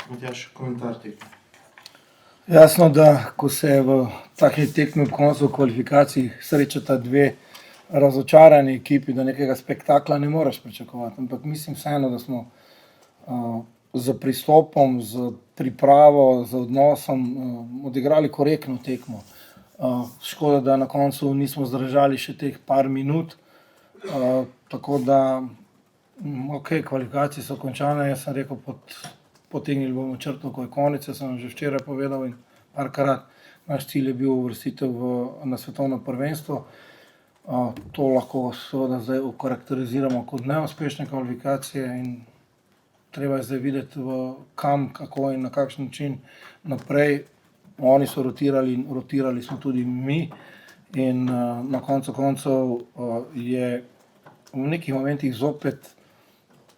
Matjaž, komentar tekme. Jasno, da ko se v takih tekmih ob koncu kvalifikacij srečata dve razočarani ekipi, da nekega spektakla ne moreš pričakovati. Ampak mislim vseeno, da smo z pristopom, z pripravo, z odnosom odigrali korektno tekmo. Škoda, da na koncu nismo zdržali še teh par minut. Tako da, kvalifikacije so končane, jaz sem rekel, potegnili bomo črto, ko je konec, jaz sem že včeraj povedal in parkrat, naš cilj je bil uvrstitev na svetovno prvenstvo. To lahko seveda zdaj okarakteriziramo kot neuspešne kvalifikacije in treba je zdaj videti, kam, kako in na kakšen način naprej. Oni so rotirali in rotirali smo tudi mi in na koncu koncev je v nekih momentih zopet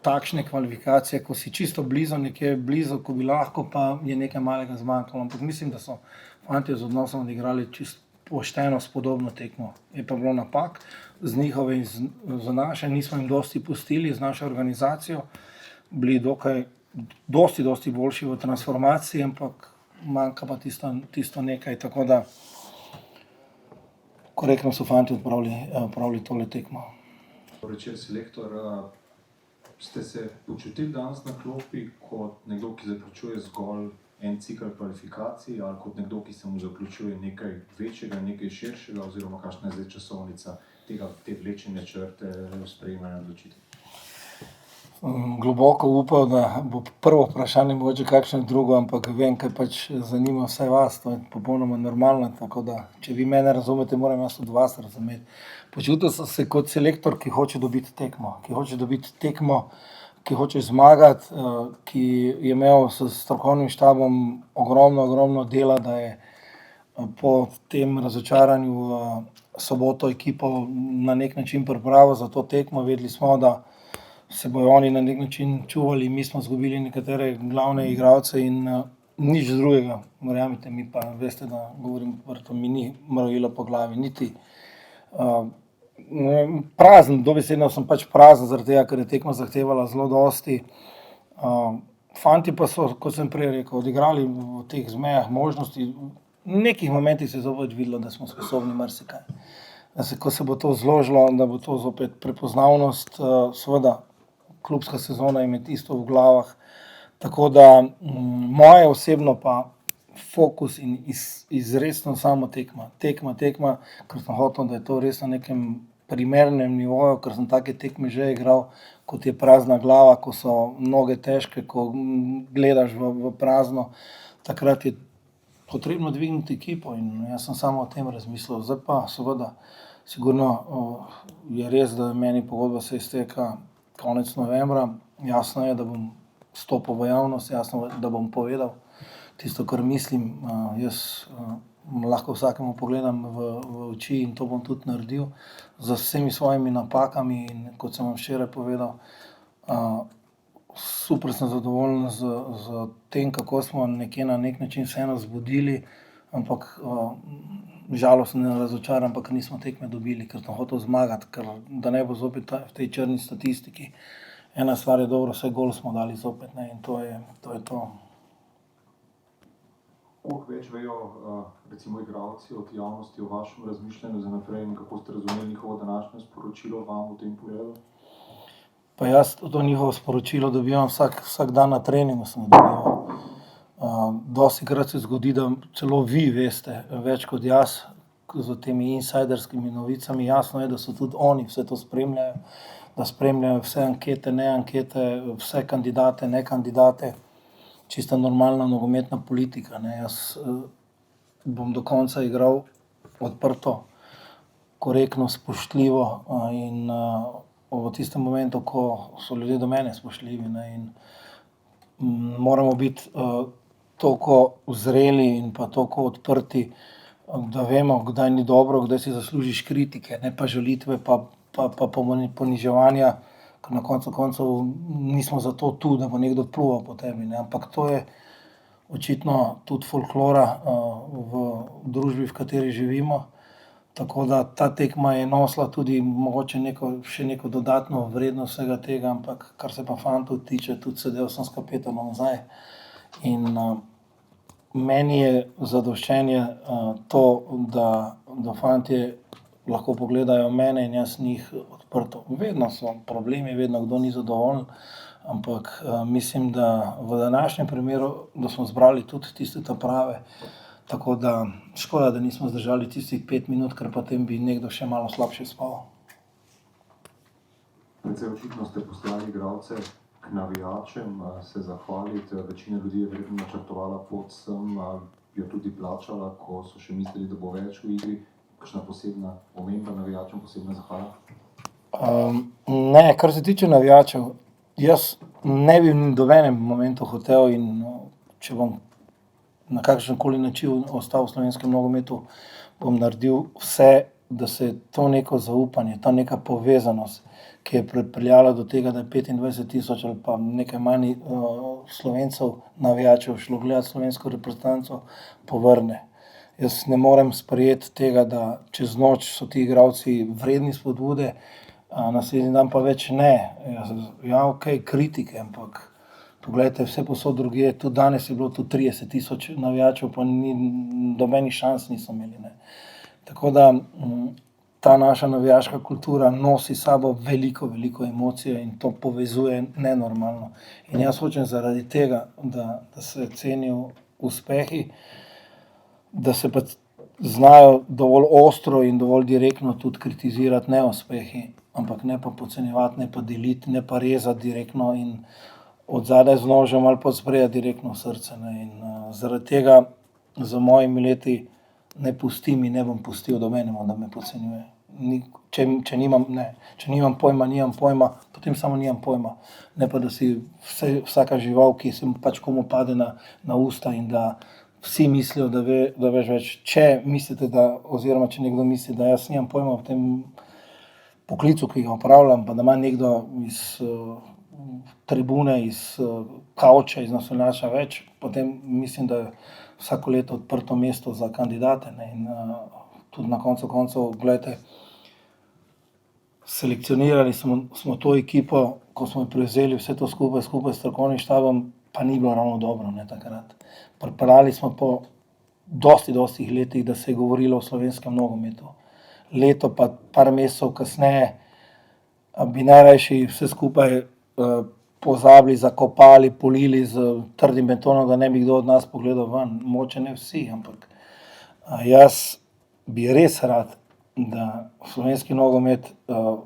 takšne kvalifikacije, ko si čisto blizu, nekje blizu, ko bi lahko, pa je nekaj malega zmanjkalo. Ampak mislim, da so fantje z odnosom odigrali čisto pošteno, spodobno tekmo. Je pa bilo napak z njihove in z naše, nismo jim dosti pustili z našo organizacijo, bili dokaj dosti boljši v transformaciji, ampak manjka pa tisto nekaj, tako da korektno so fantje odpravili tole tekmo. Večer, selektor, ste se počutili danes na klopi kot nekdo, ki zaključuje zgolj en cikel kvalifikacij, ali kot nekdo, ki se mu zaključuje nekaj večjega, nekaj širšega, oziroma kakšna je zdaj časovnica te vlečene črte sprejemanja odločitev? Globoko upal, da bo prvo vprašanje mogoče kakšno drugo, ampak vem, kaj pač zanima vse vas, to je popolnoma normalno, tako da, če vi mene razumete, moram jaz tudi vas razumeti. Počutil sem se kot selektor, ki hoče dobiti tekmo, ki hoče zmagati, ki je imel s strokovnim štabom ogromno dela, da je po tem razočaranju soboto ekipo na nek način pripravil za to tekmo. Vedeli smo, da se bojo oni na nek način čuvali, mi smo izgubili nekatere glavne igralce in nič drugega, verjamete mi, pa veste, da govorim odprto, mi ni mravilo po glavi, niti prazen, dobesedno sem pač prazen zaradi tega, ker je tekma zahtevala zelo dosti. Fantje pa so, kot sem prej rekel, odigrali v teh zmejah možnosti, v nekih momentih se je zopet videlo, da smo sposobni marsikaj. Ko se bo to zložilo, da bo to zopet prepoznavnost, seveda klubska sezona je med isto v glavah, tako da moje osebno pa fokus in izrecno samo tekma, ker sem hotel, da je to res na nekem primernem nivoju, ker sem take tekme že igral, kot je prazna glava, ko so noge težke, ko gledaš v prazno, takrat je potrebno dvigniti ekipo in jaz sem samo o tem razmislil. Zdaj pa seveda, sigurno je res, da meni pogodba se izteka konec novembra, jasno je, da bom stopil v javnost, jasno, da bom povedal tisto, kar mislim. Jaz lahko vsakemu pogledam v oči in to bom tudi naredil z vsemi svojimi napakami in kot sem vam včeraj povedal, super sem zadovoljen z tem, kako smo nekje na nek način vseeno zbudili, ampak žalosten in razočaran, ampak nismo tekme dobili, ker sem hotel zmagati, ker da ne bo zopet v tej črni statistiki. Ena stvar je dobro, vsaj gol smo dali zopet, ne, in to je to. Koliko več vejo, recimo igralci od javnosti o vašem razmišljanju za naprej in kako ste razumeli njihovo današnje sporočilo vam v tem pogledu? Pa jaz to njihovo sporočilo dobivam vsak dan na treningu, sem dobival. Dostikrat se zgodi, da celo vi veste več kot jaz z temi insiderskimi novicami. Jasno je, da so tudi oni vse to spremljajo, da spremljajo vse ankete, ne ankete, vse kandidate, ne kandidate. Čista normalna nogometna politika, ne. Jaz bom do konca igral odprto, korektno, spoštljivo in v tistem momentu, ko so ljudje do mene spoštljivi, ne, in moramo biti toliko zreli in pa toliko odprti, da vemo, kdaj ni dobro, kdaj si zaslužiš kritike, ne pa žalitve, pa poniževanja, ker na koncu koncev nismo zato tu, da bo nekdo pljuval po tebi, ne, ampak to je očitno tudi folklora v družbi, v kateri živimo. Tako da ta tekma je nosila tudi mogoče še neko dodatno vrednost vsega tega, ampak kar se pa fantov tiče, tudi sedel sem s kapetanom nazaj In meni je zadoščenje to, da fantje lahko pogledajo mene in jaz njih odprto. Vedno so problemi, vedno kdo ni zadovoljen, ampak mislim, da v današnjem primeru, da smo zbrali tudi tiste prave. Tako da škoda, da nismo zdržali tistih 5 minut, ker potem bi nekdo še malo slabše spal. Precej očitno ste poslali igralce k navijačem, se zahvaliti. Večina ljudi je verjetno načrtovala pot sem, jo tudi plačala, ko so še mislili, da bo več v igri. Kakšna posebna omemba navijačem, posebna zahvala? Ne, kar se tiče navijačev, jaz ne bi v nobenem momentu hotel in če bom na kakšen koli način ostal v slovenskem nogometu, bom naredil vse, da se to neko zaupanje, ta neka povezanost, ki je pripeljala do tega, da je 25.000 ali pa nekaj manj Slovencev, navijačev šlo gledati slovensko reprezentanco, povrne. Jaz ne morem sprejeti tega, da čez noč so ti igralci vredni spodbude, naslednji dan pa več ne. Ja, okej, kritike, ampak poglejte, vse povsod drugje, tudi danes je bilo tu 30.000 navijačev, pa nobenih šans niso imeli, ne. Tako da ta naša navijaška kultura nosi s sabo veliko emocije in to povezuje nenormalno. In jaz hočem zaradi tega, da se cenijo uspehi, da se pa znajo dovolj ostro in dovolj direktno tudi kritizirati neuspehi, ampak ne pa podcenjevati, ne pa deliti, ne pa rezati direktno in od zadaj z nožem ali pa spredaj direktno v srce, ne. In zaradi tega z mojimi leti ne pustim in ne bom pustil nobenemu, da me podcenjuje. Če nimam pojma, potem samo nimam pojma. Ne pa, da si vsaka žival, ki se pač komu pade na usta in da vsi mislijo, da veš več. Če mislite, oziroma če nekdo misli, da jaz nimam pojma o tem poklicu, ki ga opravljam, pa da ima nekdo iz tribune, iz kavča, iz naslonjača več, potem mislim, da je vsako leto odprto mesto za kandidate, ne. In tudi na koncu koncev, gledajte, selekcionirali smo to ekipo, ko smo jo prevzeli vse to skupaj s strokovnim štabom, pa ni bilo ravno dobro, ne, takrat. Pripeljali smo po dosti letih, da se je govorilo o slovenskem nogometu. Leto pa par mesecev kasneje bi najrajši vse skupaj pozabili, zakopali, polili z trdim betonom, da ne bi kdo od nas pogledal ven. Mogoče ne vsi, ampak jaz bi res rad, da slovenski nogomet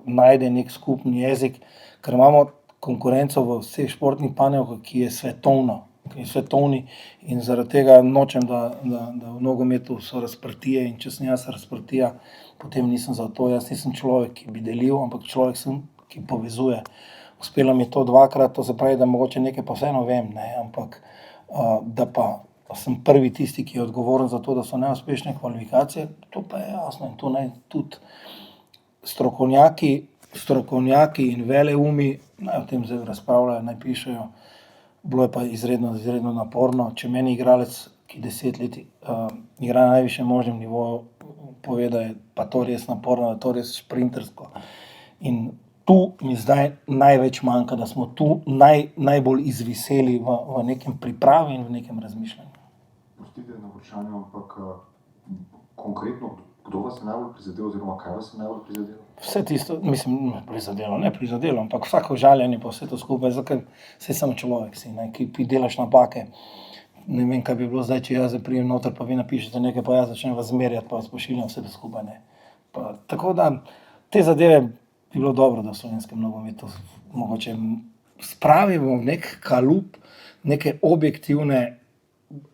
najde nek skupni jezik, ker imamo konkurenco v vseh športnih panogah, ki je svetovni in zaradi tega nočem, da v nogometu so razprtije in če sem jaz razprtija, potem nisem za to. Jaz nisem človek, ki bi delil, ampak človek sem, ki povezuje. Uspelo mi je to 2-krat, to se pravi, da mogoče nekaj pa vseeno vem, ne, ampak da pa sem prvi tisti, ki je odgovoren za to, da so neuspešne kvalifikacije, to pa je jasno in to naj tudi strokovnjaki in veleumi naj o tem zdaj razpravljajo, naj pišejo. Bilo je pa izredno naporno. Če meni igralec, ki 10 let igra na najvišjem možnem nivoju, pove, da je pa to res naporno, da je to res šprintersko. In tu mi zdaj največ manjka, da smo tu najbolj izviseli v nekem pripravi in v nekem razmišljanju. Pustite na vprašanju, ampak konkretno, kdo vas je najbolj prizadel oziroma kaj vas je najbolj prizadelo? Vse tisto, mislim, prizadelo, ampak vsako žaljenje pa vse to skupaj, zato ker saj sem človek si, ne, ki delaš napake. Ne vem, kaj bi bilo zdaj, če jaz pridem noter, pa vi napišete nekaj, pa jaz začnem vas zmerjati, pa vas pošiljam vse to skupaj, ne. Tako da te zadeve bi bilo dobro, da v slovenskem nogometu mogoče spravimo v nek kalup neke objektivne,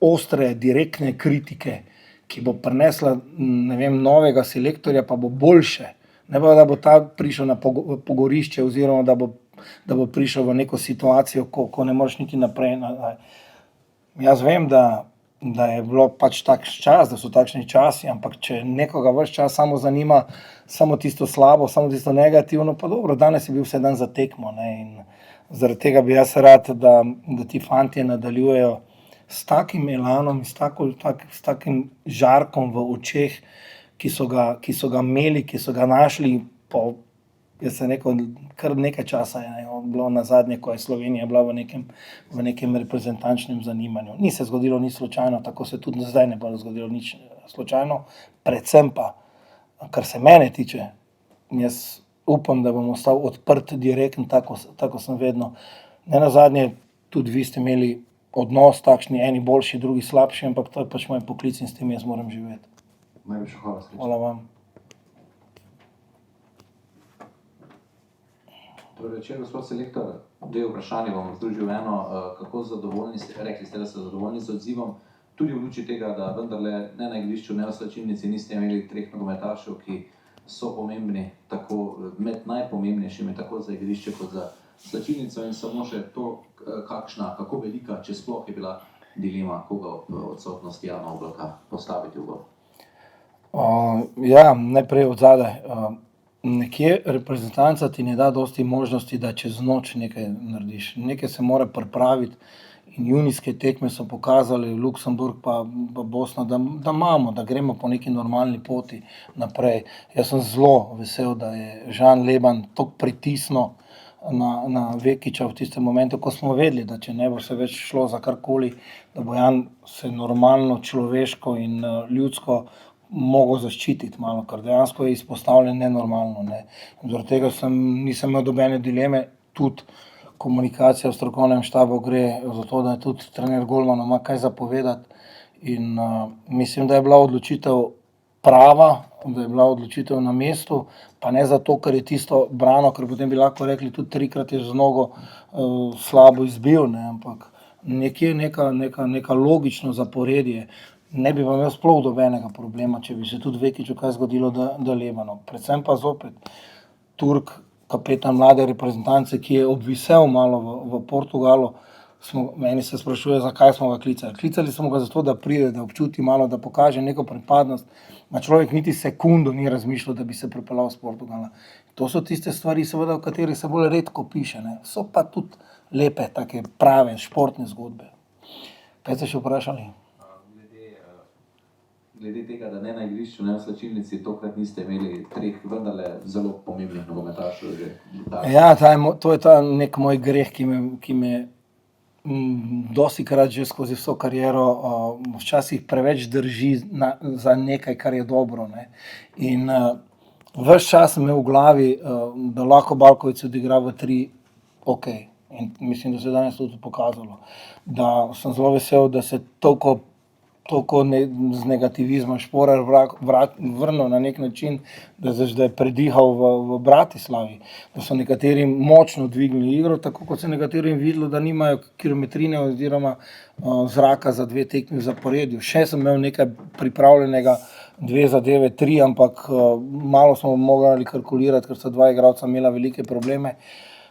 ostre, direktne kritike, ki bo prinesla, ne vem, novega selektorja, pa bo boljše. Ne pa, da bo ta prišel na pogorišče oziroma da bo prišel v neko situacijo, ko ne moreš niti naprej. Jaz vem, da je bilo pač takšen čas, da so takšni časi, ampak če nekoga ves čas samo zanima samo tisto slabo, samo tisto negativno, pa dobro, danes je bil vse dan za tekmo, ne, in zaradi tega bi jaz rad, da ti fantje nadaljujejo s takim elanom, s takim žarkom v očeh, ki so ga imeli, ki so ga našli po Jaz sem rekel, kar nekaj časa je bilo na zadnje, ko je Slovenija bila v nekem reprezentančnem zanimanju. Ni se zgodilo nič slučajno, tako se tudi zdaj ne bo zgodilo nič slučajno. Predvsem pa, kar se mene tiče, jaz upam, da bom ostal odprt, direkten, tako sem vedno. Ne nazadnje, tudi vi ste imeli odnos takšni, eni boljši, drugi slabši, ampak to je pač moj poklic in s tem jaz moram živeti. Najlepša hvala. Hvala vam. Dobro večer, gospod selektor. Dve vprašanje bom združil v eno. Kako zadovoljni ste, rekli ste, da ste zadovoljni z odzivom, tudi v luči tega, da vendarle ne na igrišču, ne v slačilnici niste imeli 3 nogometašev, ki so pomembni, tako med najpomembnejšimi, tako za igrišče kot za slačilnico, in samo še to, kako velika, če sploh je bila dilema, koga v odsotnosti Jana Oblaka postaviti v gol. Ja, najprej od zadaj. Nekje reprezentanca ti ne da dosti možnosti, da čez noč nekaj narediš. Nekaj se mora pripraviti in junijske tekme so pokazali, Luksemburg pa Bosna, da imamo, da gremo po neki normalni poti naprej. Jaz sem zelo vesel, da je Žan Leban toliko pritisnil na Vekiča v tistem momentu, ko smo vedeli, da če ne bo se več šlo za karkoli, da bo Jan se normalno, človeško in ljudsko mogel zaščititi malo, ker dejansko je izpostavljen nenormalno. Zaradi tega nisem imel dobene dileme, tudi komunikacija v strokovnem štabu gre za to, da je tudi trener Golman ima kaj zapovedati in mislim, da je bila odločitev prava, da je bila odločitev na mestu, pa ne zato, ker je tisto brano, ker potem bi lahko rekli tudi 3-krat je z nogo slabo izbil, ampak nekje neka logično zaporedje. Ne bi pa imel sploh dobenega problema, če bi se tudi Vekiču kaj zgodilo, da Lebano. Predvsem pa zopet Turk, kapetan mlade reprezentance, ki je obvisel malo v Portugalu, meni se sprašuje, zakaj smo ga klicali. Klicali smo ga zato, da pride, da občuti malo, da pokaže neko pripadnost. Ma človek niti sekundo ni razmišljal, da bi se pripeljal z Portugala. To so tiste stvari, seveda, o katerih se bolj redko piše. So pa tudi lepe, take prave športne zgodbe. Kaj ste še vprašali? Glede tega, da ne na igrišču, ne v slačilnici, tokrat niste imeli 3 vendarle zelo pomembnih nogometašev že. Ja, to je ta nek moj greh, ki me dostikrat že skozi vso kariero včasih preveč drži za nekaj, kar je dobro. In ves čas me v glavi, da lahko Balković odigra v 3, ok. In mislim, da se je danes tudi pokazalo. Da sem zelo vesel, da se toliko z negativizma Šporar vrnil na nek način, da je predihal v Bratislavi, da so nekateri močno dvignili igro, tako kot se nekaterim videlo, da nimajo kilometrine oziroma zraka za 2 tekmi v zaporedju. Še sem imel nekaj pripravljenega, 2 zadeve, 3, ampak malo smo mogli kalkulirati, ker so 2 igralca imela velike probleme.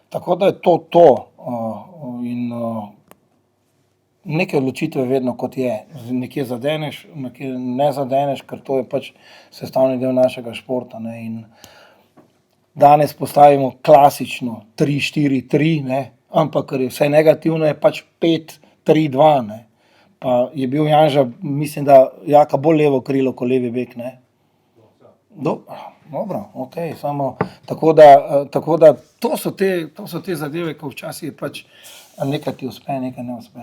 Tako da je to. In neke odločitve vedno kot je, nekje zadeneš, nekje ne zadeneš, ker to je pač sestavni del našega športa. In danes postavimo klasično 3-4-3, ampak ker je vse negativno, je pač 5-3-2. Pa je bil Janža, mislim, da Jaka bolj levo krilo kot levi bek. Dobro, ok, samo tako da to so te zadeve, ko včasih pač nekaj ti uspe, nekaj ne uspe.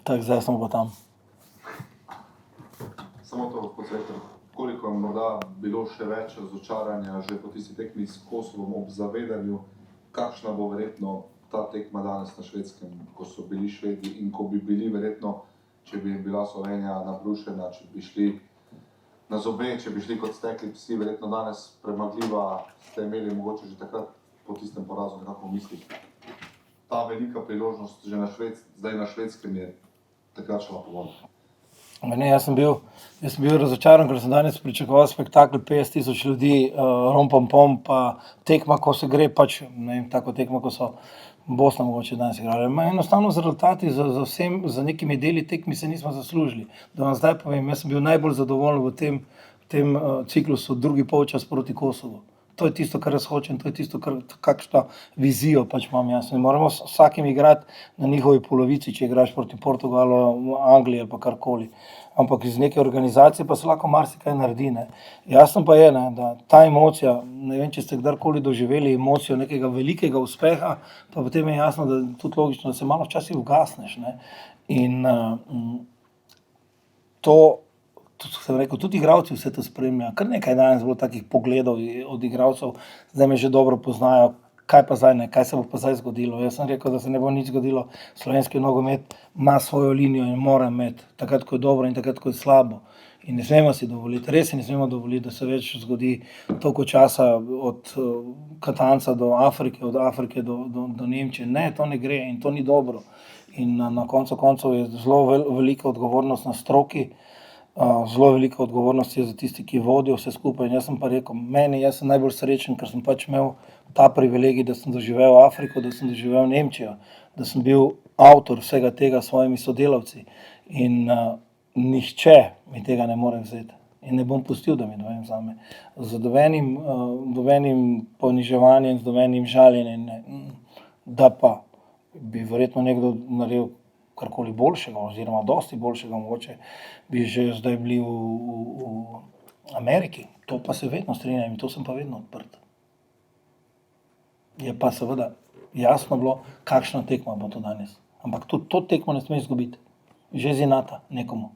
Tako, zdaj smo pa tam. Samo to, gospod selektor, koliko je morda bilo še več razočaranja že po tisti tekmi s Kosovom ob zavedanju, kakšna bo verjetno ta tekma danes na Švedskem, ko so bili Švedi in ko bi bili verjetno, če bi bila Slovenija nabrušena, če bi šli na zobe, če bi šli kot stekli psi, verjetno danes premagljiva, ste imeli mogoče že takrat po tistem porazu nekako v mislih. Ta velika priložnost že zdaj na Švedskem je takrat šla po vodu. Jaz sem bil razočaran, ker sem danes pričakoval spektakl 50.000 ljudi, rom-pom-pom, pa tekma, ko se gre pač, tako tekma, ko so Bosna mogoče danes igrali. Enostavno z rezultati, z nekimi deli tekmi se nismo zaslužili. Da vam zdaj povem, jaz sem bil najbolj zadovoljen v tem ciklusu drugi polčas proti Kosovu. to je tisto, kar jaz hočem, to je tisto, kakšno vizijo pač imam jaz. Ne moremo s vsakim igrati na njihovi polovici, če igraš proti Portugalu, Angliji ali pa karkoli. Ampak iz neke organizacije pa se lahko marsikaj naredi. Ne. Jasno pa je, ne, da ta emocija, ne vem, če ste kdorkoli doživeli emocijo nekega velikega uspeha, pa potem je jasno, da je tudi logično, da se malo včasih ugasneš. Ne. In to, sem rekel, tudi igralci vse to spremljajo. Kar nekaj danes bilo takih pogledov od igralcev, zdaj me že dobro poznajo, kaj pa zdaj ne, kaj se bo pa zdaj zgodilo. Jaz sem rekel, da se ne bo nič zgodilo, slovenski nogomet ima svojo linijo in mora imeti, takrat, ko je dobro in takrat, ko je slabo. In ne smemo si dovoliti, res si ne smemo dovoliti, da se več zgodi toliko časa od Katanca do Afrike, od Afrike do Nemčije. Ne, to ne gre in to ni dobro. In na koncu koncev je zelo velika odgovornost na stroki, zelo velika odgovornost je za tisti, ki vodijo vse skupaj. In jaz sem pa rekel, jaz sem najbolj srečen, ker sem pač imel ta privilegij, da sem doživel Afriko, da sem doživel Nemčijo, da sem bil avtor vsega tega s svojimi sodelavci. In nihče mi tega ne more vzeti. In ne bom pustil, da mi kdo vzame. Z nobenim poniževanjem, z nobenim žaljenjem, da pa bi verjetno nekdo naredil karkoli boljšega, oziroma dosti boljšega, mogoče bi že zdaj bili v Ameriki. To pa se vedno strinjam in to sem pa vedno odprt. Je pa seveda jasno bilo, kakšna tekma bo to danes. Ampak tudi to tekmo ne sme izgubiti. Že z inata nekomu.